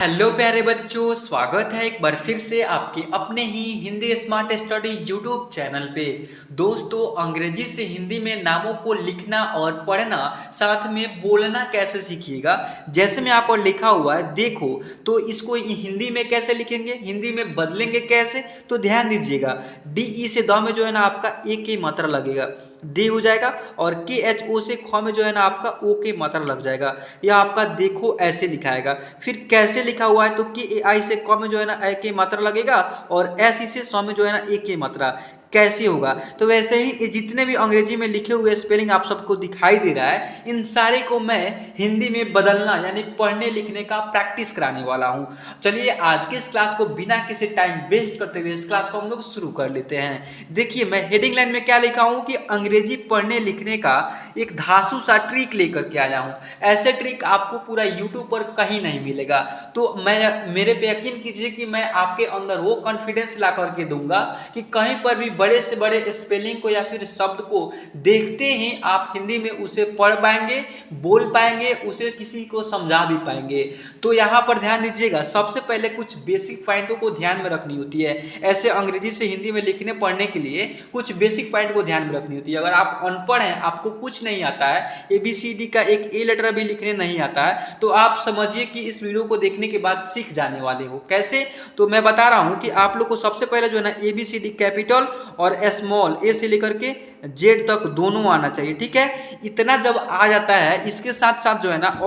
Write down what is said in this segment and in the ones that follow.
Hello प्यारे बच्चों, स्वागत है एक बार फिर से आपके अपने ही Hindi smart study YouTube channel पे। दोस्तों, अंग्रेजी से हिंदी में नामों को लिखना और पढ़ना साथ में बोलना कैसे सीखिएगा। जैसे में यहाँ पर लिखा हुआ है देखो, तो इसको हिंदी में कैसे लिखेंगे, हिंदी में बदलेंगे कैसे, तो ध्यान दीजिएगा। डी ई से द में जो है ना आपका ए की मात्रा लगेगा, डी हो जाएगा, और के एच ओ से ख में जो है ना आपका ओ की मात्रा लग जाएगा। यह आपका देखो ऐसे लिखाएगा। फिर कैसे लिखा हुआ है, तो के ए आई से क में जो है ना ए की मात्रा लगेगा, और एस ई से स में जो है ना ए की मात्रा। कैसे होगा, तो वैसे ही ये जितने भी अंग्रेजी में लिखे हुए स्पेलिंग आप सबको दिखाई दे रहा है, इन सारे को मैं हिंदी में बदलना यानी पढ़ने लिखने का प्रैक्टिस कराने वाला हूं। चलिए आज के इस क्लास को बिना किसी टाइम वेस्ट करते हुए इस क्लास को हम लोग शुरू कर लेते हैं। देखिए मैं हेडिंग लाइन में क्या लिखा हूं कि अंग्रेजी पढ़ने लिखने का एक धांसू सा ट्रिक लेकर के आया हूं। ऐसे ट्रिक आपको पूरा यूट्यूब पर कहीं नहीं मिलेगा। तो मैं मेरे पे यकीन कीजिए कि मैं आपके अंदर वो कॉन्फिडेंस ला करके दूंगा कि कहीं पर भी बड़े से बड़े स्पेलिंग को या फिर शब्द को देखते ही आप हिंदी में उसे पढ़ पाएंगे, बोल पाएंगे, उसे किसी को समझा भी पाएंगे। तो यहाँ पर ध्यान दीजिएगा, सबसे पहले कुछ बेसिक पॉइंटों को ध्यान में रखनी होती है। ऐसे अंग्रेजी से हिंदी में लिखने पढ़ने के लिए कुछ बेसिक पॉइंट को ध्यान में रखनी होती है। अगर आप अनपढ़ हैं, आपको कुछ नहीं आता है, ABCD का एक ए लेटर भी लिखने नहीं आता है, तो आप समझिए कि इस वीडियो को देखने के बाद सीख जाने वाले हो। कैसे, तो मैं बता रहा हूं कि आप लोग को सबसे पहले जो है ना ABCD कैपिटल और स्मॉल ए से लेकर के जेड तक दोनों आना चाहिए। ठीक है, इतना जब आ जाता है, इसके साथ साथ जो है ना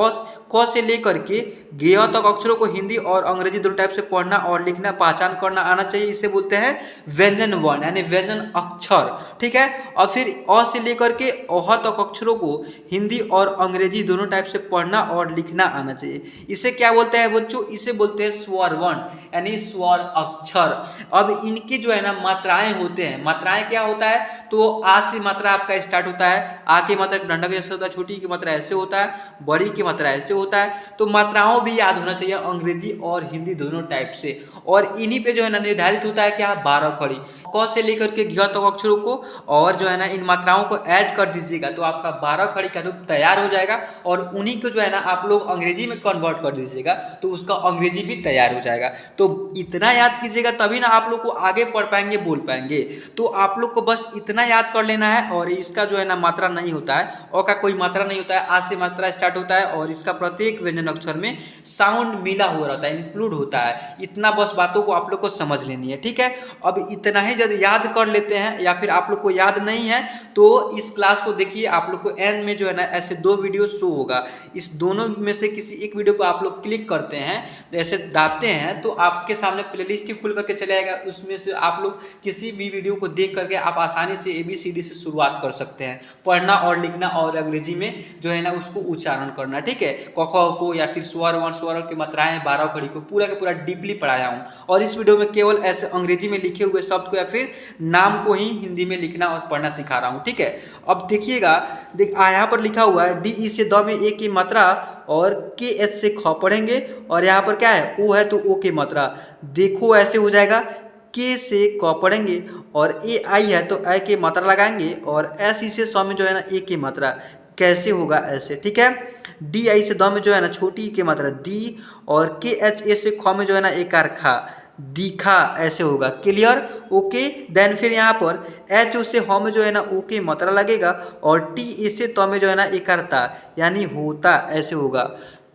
क से लेकर के ग तक अक्षरों को हिंदी और अंग्रेजी दोनों टाइप से पढ़ना और लिखना पहचान करना आना चाहिए। इसे बोलते हैं व्यंजन वर्ण यानी व्यंजन अक्षर। ठीक है, और फिर अ से लेकर के अह तक अक्षरों को हिंदी और अंग्रेजी दोनों टाइप से पढ़ना और लिखना आना चाहिए। इसे क्या बोलते हैं बच्चों, इसे बोलते हैं स्वर वर्ण यानी स्वर अक्षर। अब इनकी जो है ना मात्राएं होते हैं। मात्राएं क्या होता है, तो आ से मात्रा आपका स्टार्ट होता है। आ की मात्रा डंडा जैसे होता है, छोटी की मात्रा ऐसे होता है, बड़ी की मात्रा ऐसे होता है। तो मात्राओं भी याद होना चाहिए अंग्रेजी और हिंदी दोनों टाइप से। और इन्हीं पे जो है ना निर्धारित होता है क्या, 12 खड़ी। क से लेकर के घ तक अक्षरों को और जो है ना इन मात्राओं को ऐड कर दीजिएगा तो आपका 12 खड़ी का रूप तैयार हो जाएगा। और उन्हीं को जो है ना आप लोग अंग्रेजी में कन्वर्ट कर दीजिएगा तो उसका अंग्रेजी भी तैयार हो जाएगा। तो इतना याद कीजिएगा तभी ना आप लोग को आगे पढ़ पाएंगे, बोल पाएंगे। तो आप लोग को बस इतना याद कर लेना है। और इसका जो है ना मात्रा नहीं होता है, अ का कोई मात्रा नहीं होता है, आ से मात्रा स्टार्ट होता है और इसका प्रत्येक व्यंजन अक्षर में साउंड मिला हुआ रहता है, इंक्लूड होता है। इतना बस बातों को आप लोग को समझ लेनी है। ठीक है, अब इतना ही जब याद कर लेते हैं या फिर आप लोग को याद नहीं है तो इस क्लास को देखिए। आप लोग को एंड में जो है ना ऐसे 2 वीडियो शो होगा। इस दोनों में से किसी एक वीडियो पर आप लोग क्लिक करते हैं, जैसे दाबते हैं तो आपके सामने प्लेलिस्ट ही खुल करके चले आएगा। उसमें से आप लोग किसी भी वीडियो को देख करके आप आसानी से ABCD से शुरुआत कर सकते हैं, पढ़ना और लिखना और अंग्रेजी में जो है ना उसको उच्चारण करना। ठीक है, क ख को या फिर स्वर वर्ण स्वर की मात्राएं 12 खड़ी को पूरा के पूरा डीपली पढ़ाया हूँ। और इस वीडियो में केवल ऐसे अंग्रेजी में लिखे हुए शब्द को या फिर नाम को ही हिंदी में लिखना और पढ़ना सिखा रहा हूँ। ठीक है, अब देखिएगा, यहाँ पर लिखा हुआ है डी ई से द में ए की मात्रा और के एच से ख पढ़ेंगे। और यहाँ पर क्या है, ओ है तो ओ की मात्रा। देखो ऐसे हो जाएगा, के से क पढ़ेंगे और ए आई है तो ए की मात्रा लगाएंगे और एस ई से स में जो है ना ए की मात्रा। कैसे होगा ऐसे। ठीक है, डी आई से द में जो है ना छोटी की मात्रा दी और के एच ए से ख में जो है ना एकार खा, दिखा। ऐसे होगा, क्लियर, ओके। देन फिर यहाँ पर एच से ह में जो है ना ओ की मात्रा लगेगा और टी ए से त में जो है ना एकारता यानी होता। ऐसे होगा,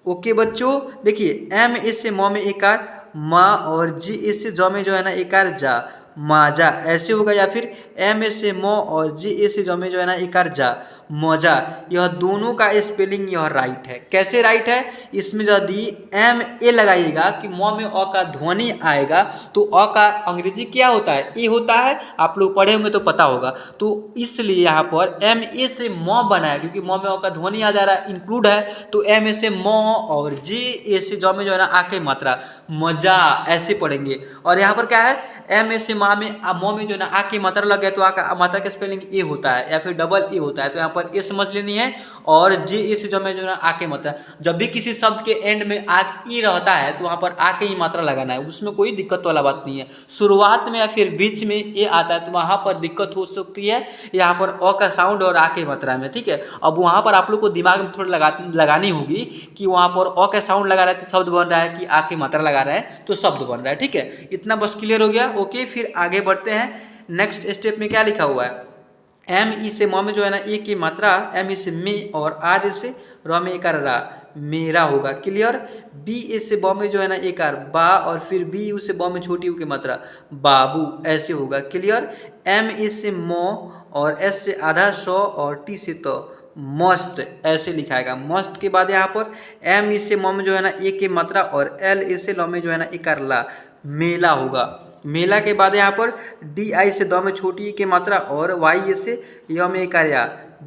ओके बच्चों। देखिए एम ए से म में एकार माँ और जी ए से ज में जो है ना एकार जा, माजा। ऐसे होगा, या फिर एम ए से म और जी ए से ज में जो है ना एकार जा, मजा। यह दोनों का स्पेलिंग यह राइट है। कैसे राइट है, इसमें यदि एम ए लगाइएगा कि म में अ का ध्वनि आएगा तो अ का अंग्रेजी क्या होता है, ए होता है। आप लोग पढ़े होंगे तो पता होगा। तो इसलिए यहाँ पर एम ए से म बना है क्योंकि म में अ का ध्वनि आ जा रहा है, इंक्लूड है। तो एम ए से म और जे ए से ज में जो है ना आ की मात्रा, मजा। ऐसे पढ़ेंगे। और यहाँ पर क्या है, एम ए से म में जो है ना आ की मात्रा लग गया तो आ का मात्रा का स्पेलिंग ए होता है या फिर डबल ए होता है। तो यहाँ पर ए समझ लेनी है। और जे ए से जो है ना आ के मात्रा, जब भी किसी शब्द के एंड में आ ई रहता है तो वहाँ पर आ के ही मात्रा लगाना है, उसमें कोई दिक्कत वाला बात नहीं है। शुरुआत में या फिर बीच में ए आता है तो वहाँ पर दिक्कत हो सकती है, यहाँ पर अ का साउंड और आ के मात्रा में, ठीक है। अब वहाँ पर आप लोग को दिमाग में थोड़ा लगानी होगी कि वहाँ पर अ का साउंड लगा रहा है तो शब्द बन रहा है, कि आ की मात्रा लगा रहा है तो शब्द बन रहा है, ठीक है। इतना बस क्लियर हो गया। ओके, फिर आगे बढ़ते हैं। नेक्स्ट स्टेप में क्या लिखा हुआ है, एम ई से म में जो है ना ए की मात्रा, एम ई से में और आर से र में एकार रा, मेरा होगा, क्लियर। बी ए से ब में जो है ना एकार बा, और फिर बी यू से ब में छोटी यू की मात्रा बाबू, ऐसे होगा, क्लियर। एम ए से म और एस से आधा सौ और टी से तो मस्त, ऐसे लिखाएगा। मस्त के बाद यहाँ पर एम ई से म में जो है ना ए की मात्रा और एल ए से ल में जो है ना एकार ला, मेला होगा। मेला के बाद यहाँ पर डी आई से द में छोटी की मात्रा और वाई से य में कार्या,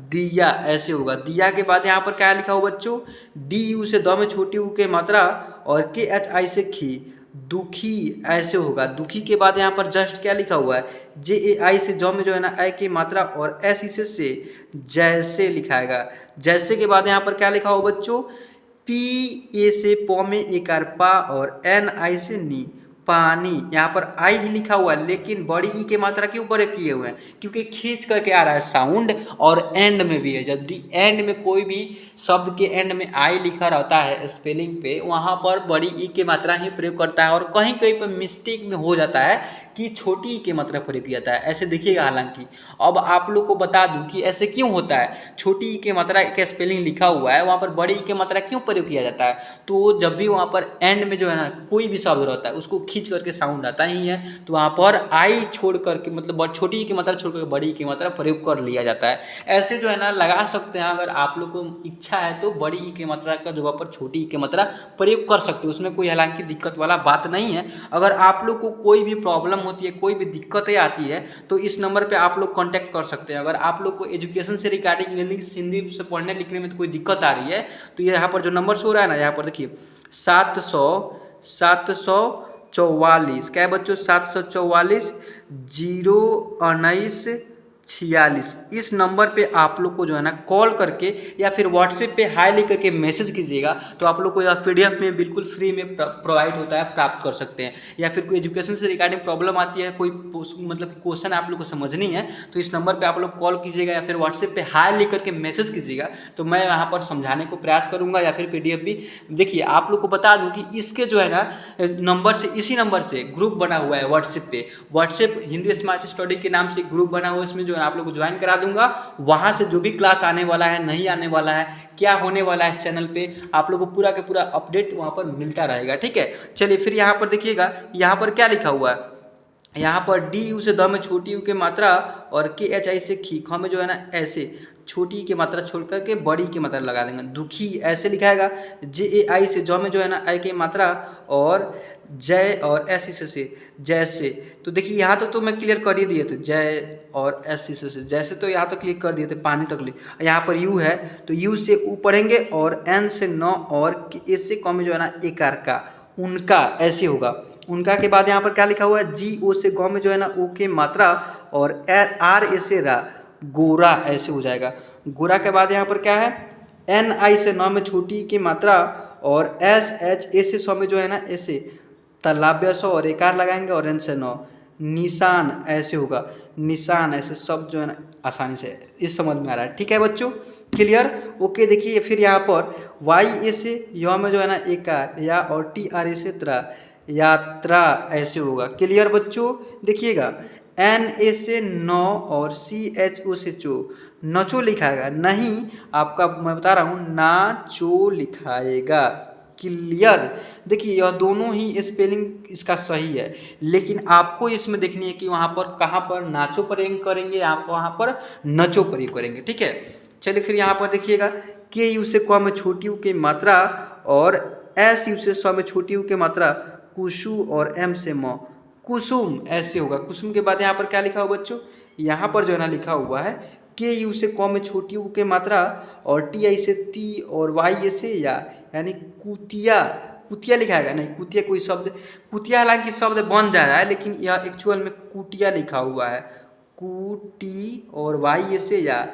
दिया, ऐसे होगा। दिया के बाद यहाँ पर क्या लिखा हो बच्चों, डी यू से द में छोटी यू के मात्रा और के एच आई से खी, दुखी, ऐसे होगा। दुखी के बाद यहाँ पर जस्ट क्या लिखा हुआ है, जे ए आई से ज में जो है ना आई की मात्रा और एस से जैसे लिखाएगा। जैसे के बाद यहाँ पर क्या लिखा हो बच्चों, पी ए से प में एकार पा और एन आई से नी, पानी। यहाँ पर आई ही लिखा हुआ है लेकिन बड़ी ई के मात्रा के ऊपर किए हुए हैं क्योंकि खींच करके आ रहा है साउंड, और एंड में भी है। जब दी एंड में कोई भी शब्द के एंड में आई लिखा रहता है स्पेलिंग पे, वहाँ पर बड़ी ई के मात्रा ही प्रयोग करता है, और कहीं कहीं पर मिस्टेक में हो जाता है कि छोटी ई के मात्रा प्रयोग किया जाता है, ऐसे देखिएगा। हालांकि अब आप लोग को बता दूं कि ऐसे क्यों होता है, छोटी ई के मात्रा का स्पेलिंग लिखा हुआ है, वहाँ पर बड़ी ई के मात्रा क्यों प्रयोग किया जाता है, तो जब भी वहाँ पर एंड में जो है ना कोई भी शब्द रहता है उसको खींच करके साउंड आता ही है, तो वहाँ पर आई छोड़ करके, मतलब छोटी ई की मात्रा छोड़ करके बड़ी ई की मात्रा प्रयोग कर लिया जाता है। ऐसे जो है ना लगा सकते हैं, अगर आप लोग को इच्छा है तो बड़ी ई की मात्रा का जगह पर छोटी ई की मात्रा प्रयोग कर सकते हो, उसमें कोई हालांकि दिक्कत वाला बात नहीं है। अगर आप लोग को कोई भी प्रॉब्लम होती है, कोई भी दिक्कतें आती है, तो इस नंबर पे आप लोग कांटेक्ट कर सकते हैं। अगर आप लोग को एजुकेशन से रिगार्डिंग इंग्लिश हिंदी से पढ़ने लिखने में तो कोई दिक्कत आ रही है, तो यहाँ पर जो नंबर शो रहा है ना, यहाँ पर देखिए 744, क्या है बच्चों, 744 01946, इस नंबर पे आप लोग को जो है ना कॉल करके या फिर व्हाट्सएप पे हाई लिख करके मैसेज कीजिएगा, तो आप लोग को यह पीडीएफ में बिल्कुल फ्री में प्रोवाइड होता है, प्राप्त कर सकते हैं। या फिर कोई एजुकेशन से रिगार्डिंग प्रॉब्लम आती है, कोई मतलब क्वेश्चन आप लोग को समझनी है, तो इस नंबर पे आप लोग कॉल कीजिएगा या फिर व्हाट्सएप पे हाई लिख करके मैसेज कीजिएगा, तो मैं यहाँ पर समझाने को प्रयास करूँगा, या फिर पीडीएफ भी। देखिए आप लोग को बता दूँ कि इसके जो है ना नंबर से, इसी नंबर से ग्रुप बना हुआ है व्हाट्सएप पे, व्हाट्सएप हिंदी स्मार्ट स्टडी के नाम से ग्रुप बना हुआ है, इसमें जो है आप लोग को ज्वाइन करा दूंगा। वहां से जो भी क्लास आने वाला है, नहीं आने वाला है, क्या होने वाला है इस चैनल पे, आप लोग को पूरा का पूरा अपडेट वहां पर मिलता रहेगा, ठीक है। चलिए फिर यहाँ पर देखिएगा, यहाँ पर क्या लिखा हुआ है, यहाँ पर डी यू से द में छोटी यू की मात्रा और के एच आई से खी, ख में जो है ना ऐसे छोटी की मात्रा छोड़ करके बड़ी की मात्रा लगा देंगे, दुखी, ऐसे लिखाएगा। जे ए आई से ज में जो है ना आई की मात्रा और जय और एस से जैसे, तो देखिए यहाँ तक तो मैं क्लियर कर ही दिए थे, जय और एस से जैसे, तो यहाँ तक क्लियर कर दिए थे, पानी तक ले। यहाँ पर यू है तो यू से ऊ पढ़ेंगे और एन से न और ए से क में जो है ना एकार का, उनका, ऐसे होगा। उनका के बाद यहाँ पर क्या लिखा हुआ है, जी ओ से गौ में जो है ना ओ के मात्रा और आर ए से रा, गोरा, ऐसे हो जाएगा। गोरा के बाद यहाँ पर क्या है, एन आई से नौ में छोटी की मात्रा और एस एच ए से सौ में जो है ना ऐसे तालाब्य सौ और एकार लगाएंगे और एन से नौ, निशान, ऐसे होगा। निशान, ऐसे सब जो है ना आसानी से इस समझ में आ रहा है, ठीक है बच्चों, क्लियर। ओके, देखिए फिर यहाँ पर वाई ए से य में जो है ना एकार या और टी आर ए से त्रा, यात्रा, ऐसे होगा, क्लियर बच्चों। देखिएगा एन ए से नौ और सी एच ओ से चो, नचो लिखाएगा, नहीं आपका मैं बता रहा हूँ नाचो लिखाएगा, क्लियर। देखिए यह दोनों ही स्पेलिंग इसका सही है, लेकिन आपको इसमें देखनी है कि वहाँ पर कहाँ पर नाचो प्रयोग करेंगे, आप वहाँ पर नचो प्रयोग करेंगे, ठीक है। चलिए फिर यहाँ पर देखिएगा, के यू से क में छोटी यू की मात्रा और एस यू से स में छोटी यू की मात्रा, कुसु और एम से म, कुसुम, ऐसे होगा। कुसुम के बाद यहाँ पर क्या लिखा हुआ बच्चों, यहाँ पर जो है ना लिखा हुआ है के यू से क में छोटी यू के मात्रा और टी आई से ती और वाई ए से या, यानी कुतिया, कुतिया लिखाएगा, नहीं कुतिया कोई शब्द, कुतिया हालांकि शब्द बन जा रहा है लेकिन यह एक्चुअल में कुटिया लिखा हुआ है, कुटी और वाई ए से या,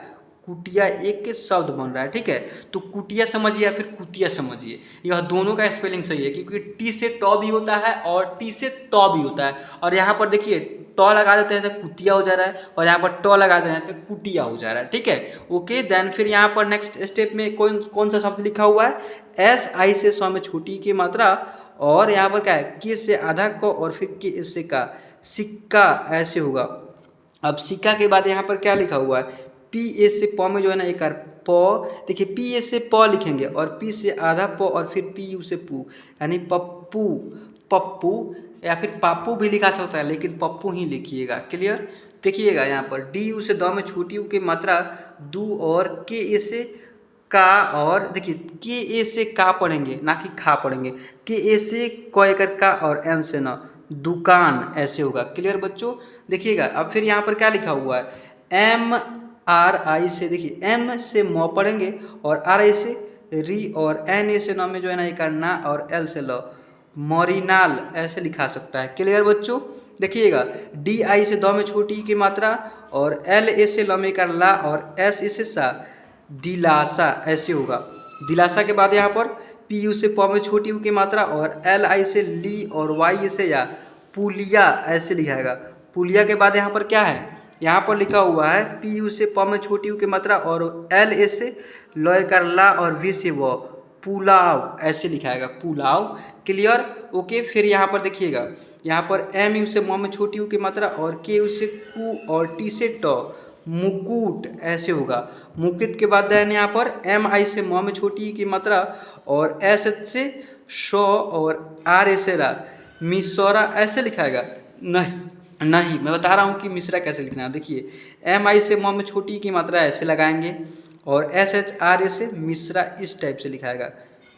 कुटिया एक शब्द बन रहा है, ठीक है। तो कुटिया समझिए या फिर कुतिया समझिए, यह दोनों का स्पेलिंग सही है, क्योंकि टी से टॉ भी होता है और टी से तौ भी होता है। और यहाँ पर देखिए टॉ लगा देते हैं तो कुतिया हो जा रहा है, और यहाँ पर टॉ लगा देते हैं तो कुटिया हो जा रहा है, ठीक है। ओके, देन फिर यहाँ पर नेक्स्ट स्टेप में कौन कौन सा शब्द लिखा हुआ है, एस आई से सौ में छोटी की मात्रा, और यहाँ पर क्या है, के से आधा को और फिर के से का, सिक्का ऐसे होगा। अब सिक्का के बाद यहाँ पर क्या लिखा हुआ है, पी ए से प में जो है ना एक प, देखिए पी ए से प लिखेंगे और पी से आधा प और फिर पी यू से पू, यानी पप्पू, पप्पू या फिर पापू भी लिखा सकता है, लेकिन पप्पू ही लिखिएगा। क्लियर, देखिएगा यहाँ पर डी यू से द में छोटी यू की मात्रा दू, और के ए से का, और देखिए के ए से का पढ़ेंगे ना कि खा पढ़ेंगे, के ए से क एकर का और एन से न दुकान ऐसे होगा। क्लियर बच्चों, देखिएगा अब फिर यहाँ पर क्या लिखा हुआ है, एम आर आई से, देखिए एम से म पढ़ेंगे और आर आई से री, और एन ए से न में जो है ना एक ना, और एल से ल, मोरिनाल ऐसे लिखा सकता है। क्लियर बच्चों, देखिएगा डी आई से द में छोटी की मात्रा, और एल ए से ल में एक ला, और एस ए से सा, दिलासा ऐसे होगा। दिलासा के बाद यहाँ पर पी यू से प में छोटी यू की मात्रा, और एल आई से ली, और वाई से या, पुलिया ऐसे लिखाएगा। पुलिया के बाद यहाँ पर क्या है, यहाँ पर लिखा हुआ है पी यू से प में छोटी यू की मात्रा, और एल ए से लॉय कर ला, और वी से वो, पुलाव ऐसे लिखाएगा, पुलाव। Clear, okay. फिर यहाँ पर देखिएगा, यहाँ पर एम यू से म में छोटी यू की मात्रा, और के यू से कू, और टी से ट, मुकुट ऐसे होगा। मुकुट के बाद देन यहाँ पर एम आई से म में छोटी की मात्रा, और एस एच से शो, और आर ए से रा, मिसौरा ऐसे लिखाएगा। नहीं मैं बता रहा हूँ कि मिश्रा कैसे लिखना है। देखिए एम आई से म में छोटी की मात्रा ऐसे लगाएंगे, और एस एच आर ए से मिश्रा इस टाइप से लिखाएगा,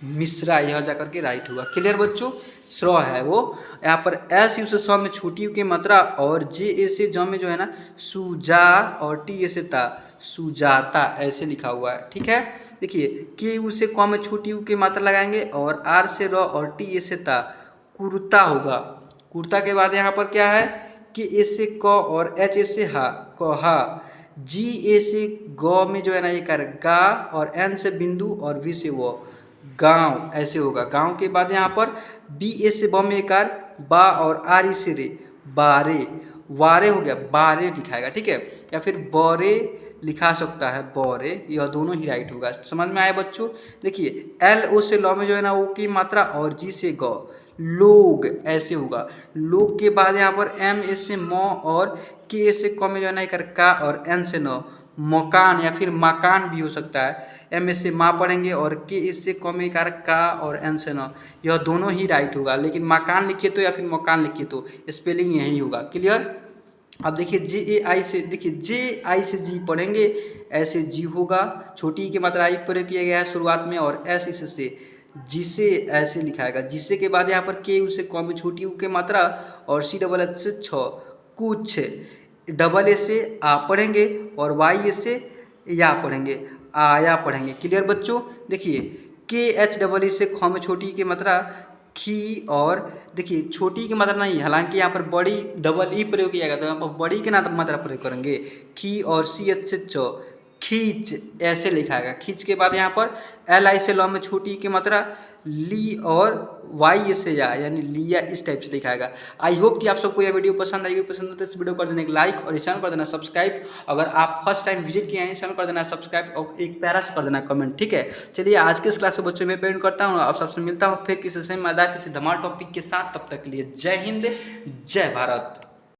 मिश्रा, यह जा करके राइट होगा। क्लियर बच्चों, स्र है वो। यहाँ पर एस यू से सौ में छोटी यू की मात्रा, और जे ए से ज में जो है ना सुजा, और टी ए से ता, सुजाता ऐसे लिखा हुआ है, ठीक है। देखिए के यू से क में छोटी यू की मात्रा लगाएंगे, और आर से र, और टी ए से ता, कुर्ता होगा। कुर्ता के बाद यहाँ पर क्या है, के ए से क, और एच ए से हा, कहा, जी ए से ग में जो है ना ये कर गा, और एन से बिंदु, और वी से वो, गांव ऐसे होगा। गांव के बाद यहाँ पर बी ए से ब में एक बा, और आर ई से रे, बारे, वारे हो गया, बारे लिखाएगा, ठीक है। या फिर बौरे लिखा सकता है, बौरे, यह दोनों ही राइट होगा। समझ में आया बच्चों। देखिए एल ओ से लॉ में जो है ना ओ की मात्रा, और जी से ग, लोग ऐसे होगा। लोग के बाद यहाँ पर एम ए से म, और के ए से क में जो है ना एक का, और एन से न, मकान या फिर मकान भी हो सकता है। एम ए से माँ पढ़ेंगे, और के ए से क में एक का, और एन से न, यह दोनों ही राइट होगा। लेकिन मकान लिखिए तो या फिर मकान लिखिए तो स्पेलिंग यही होगा। क्लियर। अब देखिए जे ए आई से, देखिए जे आई से जी पढ़ेंगे, ऐसे जी होगा, छोटी की मात्रा आई प्रयोग किया गया है शुरुआत में, और एस इस से जिसे ऐसे लिखाएगा। जिसे के बाद यहाँ पर के यू से क में छोटी यू की मात्रा, और सी डबल एच से छ, कुछ, डबल ए से आ पढ़ेंगे, और वाई ए से या पढ़ेंगे, आया पढ़ेंगे। क्लियर बच्चों। देखिए के एच डबल ई से ख में छोटी की मात्रा खी, और देखिए छोटी की मात्रा नहीं, हालांकि यहाँ पर बड़ी डबल ई प्रयोग किया गया, तो यहाँ पर बड़ी के नाम मात्रा प्रयोग करेंगे, खी, और सी एच से च, खींच ऐसे लिखाएगा। खींच के बाद यहाँ पर एल आई से लॉ में छोटी की मात्रा ली, और वाई से या, यानी लिया इस टाइप से लिखाएगा। आई होप कि आप सबको यह वीडियो पसंद आएगी। पसंद हो तो इस वीडियो कर देना एक लाइक, और इस चैनल कर देना सब्सक्राइब। अगर आप फर्स्ट टाइम विजिट किए हैं इस चैनल कर देना सब्सक्राइब, और एक प्यारा सा कर देना कमेंट, ठीक है। चलिए आज के इस क्लास से बच्चों में पेंट करता हूँ, आप सबसे मिलता हूँ फिर किसी से मजेदार किसी धमाल टॉपिक के साथ। तब तक के लिए जय हिंद, जय भारत।